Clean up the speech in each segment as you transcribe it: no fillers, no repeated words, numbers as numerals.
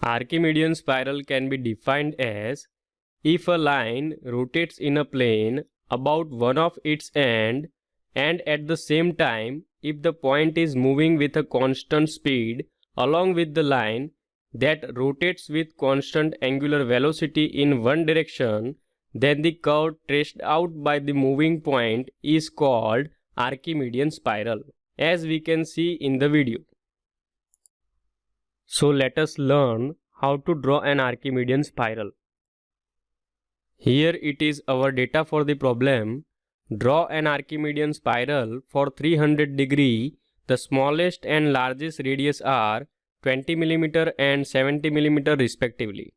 Archimedean spiral can be defined as if a line rotates in a plane about one of its ends and at the same time if the point is moving with a constant speed along with the line that rotates with constant angular velocity in one direction, then the curve traced out by the moving point is called Archimedean spiral, as we can see in the video. So let us learn how to draw an Archimedean spiral. Here it is our data for the problem. Draw an Archimedean spiral for 300 degree. The smallest and largest radius are 20 mm and 70 mm respectively.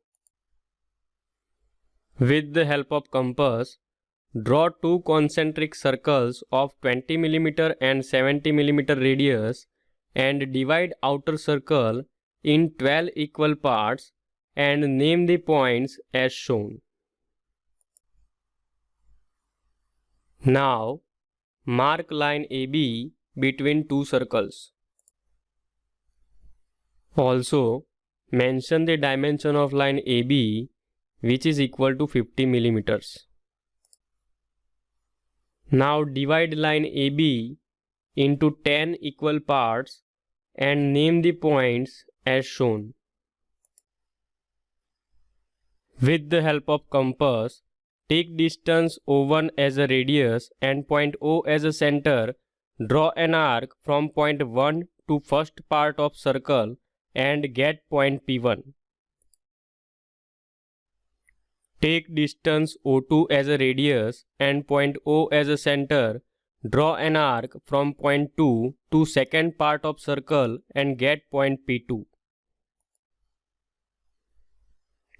With the help of compass, draw two concentric circles of 20 mm and 70 mm radius and divide outer circle in 12 equal parts and name the points as shown. Now, mark line AB between two circles. Also, mention the dimension of line AB, which is equal to 50 mm. Now divide line AB into 10 equal parts and name the points as shown. With the help of compass, take distance O1 as a radius and point O as a center. Draw an arc from point 1 to first part of circle and get point P1. Take distance O2 as a radius and point O as a center. Draw an arc from point 2 to second part of circle and get point P2.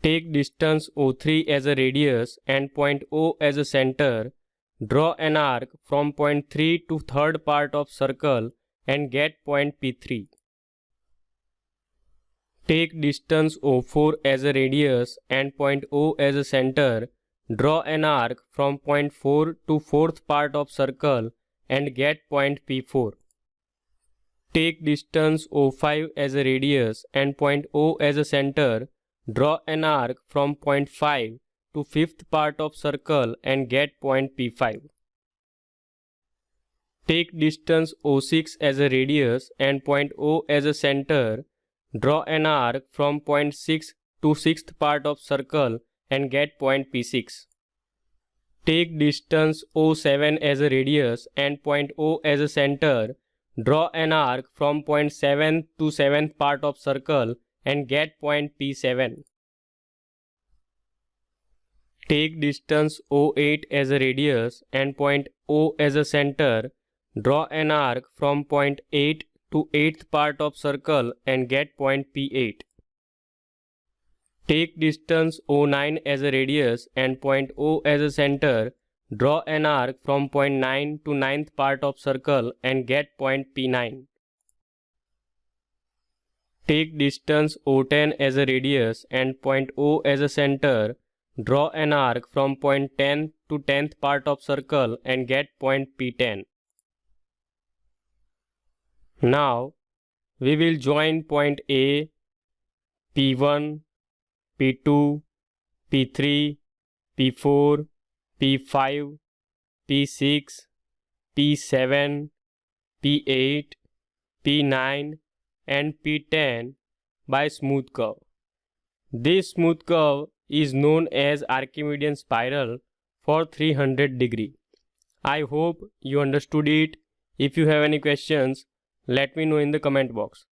Take distance O3 as a radius and point O as a center. Draw an arc from point 3 to third part of circle and get point P3. Take distance O4 as a radius and point O as a center. Draw an arc from point 4 to fourth part of circle and get point P4. Take distance O5 as a radius and point O as a center. Draw an arc from point 5 to fifth part of circle and get point P5. Take distance O6 as a radius and point O as a center. Draw an arc from point 6 to sixth part of circle and get point P6. Take distance O7 as a radius and point O as a center. Draw an arc from point 7 to seventh part of circle and get point P7. Take distance O8 as a radius and point O as a center. Draw an arc from point 8 to 8th part of circle and get point P8. Take distance O9 as a radius and point O as a center. Draw an arc from point 9 to 9th part of circle and get point P9. Take distance O10 as a radius and point O as a center. Draw an arc from point 10 to 10th part of circle and get point P10. Now, we will join point A, P1, P2, P3, P4, P5, P6, P7, P8, P9 and P10 by smooth curve. This smooth curve is known as Archimedean spiral for 300 degree. I hope you understood it. If you have any questions, let me know in the comment box.